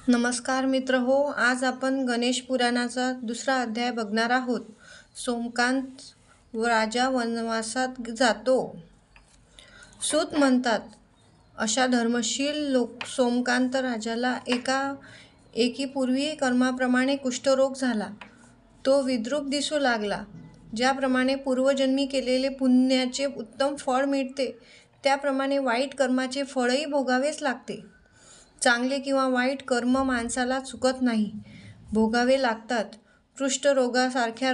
नमस्कार मित्र हो, आज आपण गणेश पुराणाचा दुसरा अध्याय बघणार आहोत. सोमकांत राजा वनवासात जातो. सूत म्हणतात, अशा धर्मशील सोमकांत राजाला एकीपूर्वी कर्माप्रमाणे कुष्ठरोग झाला. तो विद्रूप दिसू लागला. ज्याप्रमाणे पूर्वजन्मी केलेले पुण्याचे उत्तम फळ मिळते, त्याप्रमाणे वाईट कर्माचे फळही भोगावेच लागते. चांगले किंवा वाईट कर्म माणसाला चुकत नाही, भोगावे लागतात. कुष्ठरोगासारख्या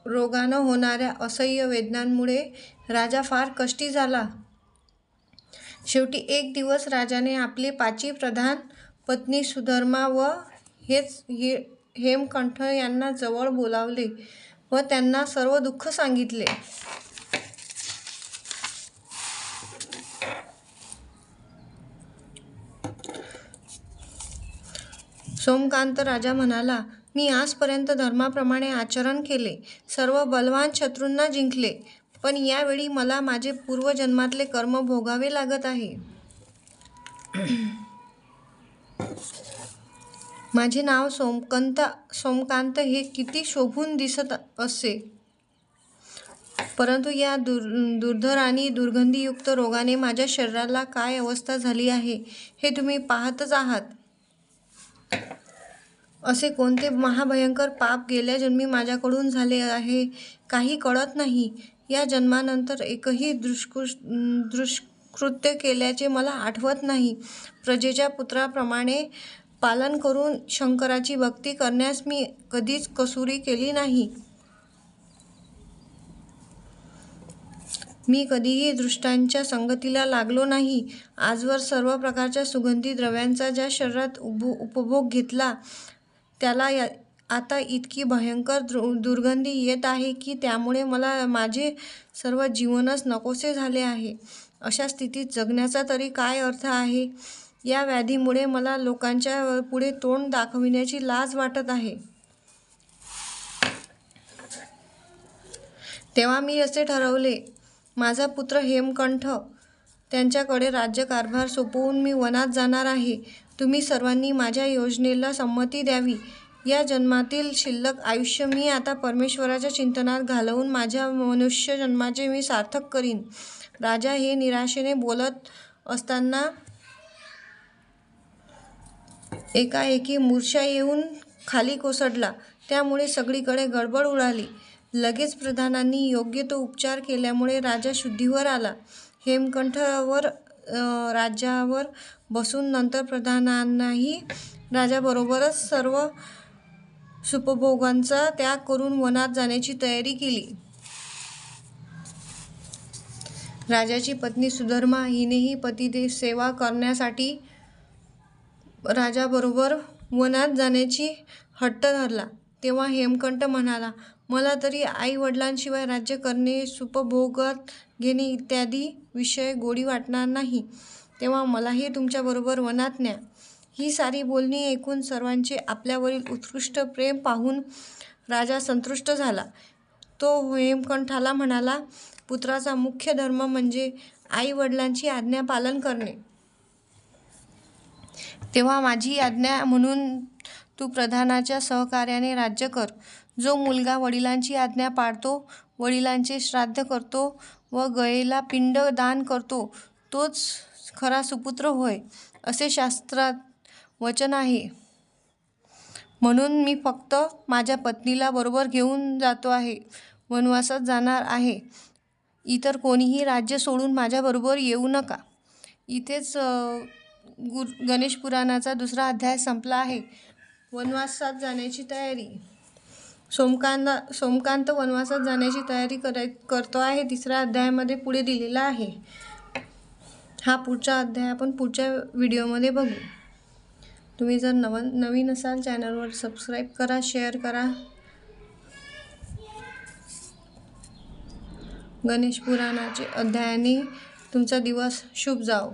रोगानं होणाऱ्या असह्य वेदनांमुळे राजा फार कष्टी झाला. शेवटी एक दिवस राजाने आपली 5 प्रधान पत्नी सुधर्मा व हेमकंठ यांना जवळ बोलावले व त्यांना सर्व दुःख सांगितले. सोमकांत राजा म्हणाला, मी आजपर्यंत धर्माप्रमाणे आचरण केले, सर्व बलवान शत्रूंना जिंकले, पण यावेळी मला माझे पूर्वजन्मातले कर्म भोगावे लागत आहे. माझे नाव सोमकांत हे किती शोभून दिसत असे, परंतु या दुर्धर आणि दुर्गंधीयुक्त रोगाने माझ्या शरीराला काय अवस्था झाली आहे हे तुम्ही पाहतच आहात. असे कोणते महाभयंकर पाप गेल्या जन्मी माझ्याकडून झाले आहे काही कळत नाही. या जन्मानंतर एकही दुष्कृत्य केल्याचे मला आठवत नाही. प्रजेच्या पुत्राप्रमाणे पालन करून शंकराची भक्ती करण्यास मी कधीच कसुरी केली नाही. मी कधीही दुष्टांच्या संगतीला लागलो नाही. आजवर सर्व प्रकारच्या सुगंधी द्रव्यांचा ज्या शरीरात उपभोग घेतला, त्याला आता इतकी भयंकर दुर्गंधी येत आहे की त्यामुळे मला माझे सर्व जीवनच नकोसे झाले आहे. अशा स्थितीत जगण्याचा तरी काय अर्थ आहे. या व्याधीमुळे मला लोकांच्या पुढे तोंड दाखविण्याची लाज वाटत आहे. तेव्हा मी असे ठरवले, माझा पुत्र हेमकंठ त्यांच्याकडे राज्यकारभार सोपवून मी वनात जाणार आहे. तुम्ही सर्वांनी माझ्या योजनेला संमती द्यावी. या जन्मातील शिल्लक आयुष्य मी आता परमेश्वराच्या चिंतनात घालवून माझ्या मनुष्य जन्माचे मी सार्थक करीन. राजा हे निराशेने बोलत असताना एकाएकी मूर्छा येऊन खाली कोसळला. त्यामुळे सगळीकडे गडबड उडाली. लगेच प्रधानांनी योग्य तो उपचार केल्यामुळे राजा शुद्धीवर आला. हेमकंठ राज्यावर बसून नंतर प्रधानांनाही राजाबरोबरच सर्व सुखभोगांचा त्याग करून वनात जाण्याची तयारी केली. राजाची पत्नी सुधर्मा हिनेही पतिदेव सेवा करण्यासाठी राजाबरोबर वनात जाण्याची हट्ट धरला. तेव्हा हेमकंठ म्हणाला, मला तरी आई वडिलांशिवाय राज्य करणे, सुखभोगात घेणे इत्यादी विषय गोडी वाटणार नाही. तेव्हा मलाही तुमच्याबरोबर वनात न्या. ही सारी बोलणी ऐकून सर्वांचे आपल्यावरील उत्कृष्ट प्रेम पाहून राजा संतुष्ट झाला. तो हेमकंठाला म्हणाला, पुत्राचा मुख्य धर्म म्हणजे आई वडिलांची आज्ञा पालन करणे. तेव्हा माझी आज्ञा म्हणून तू प्रधानाच्या सहकार्याने राज्य कर. जो मुलगा वडिलांची आज्ञा पाळतो, वडिलांचे श्राद्ध करतो व गयेला पिंड दान करतो, तोच खरा सुपुत्र होय, असे शास्त्रात वचन आहे. म्हणून मी फक्त माझ्या पत्नीला बरोबर घेऊन जातो आहे, वनवासात जाणार आहे. इतर कोणीही राज्य सोडून माझ्याबरोबर येऊ नका. इथेच गणेश पुराणाचा दुसरा अध्याय संपला आहे. वनवासात जाण्याची तयारी. सोमकांत वनवासात जाण्याची तयारी करतो आहे. 3ऱ्या अध्यायामध्ये पुढे दिलेला आहे. हा पुढचा अध्याय आपण पुढच्या व्हिडिओमध्ये बघू. तुम्ही जर नवीन असाल चॅनलवर सबस्क्राईब करा, शेअर करा. गणेश पुराणाचे अध्यायाने तुमचा दिवस शुभ जाओ.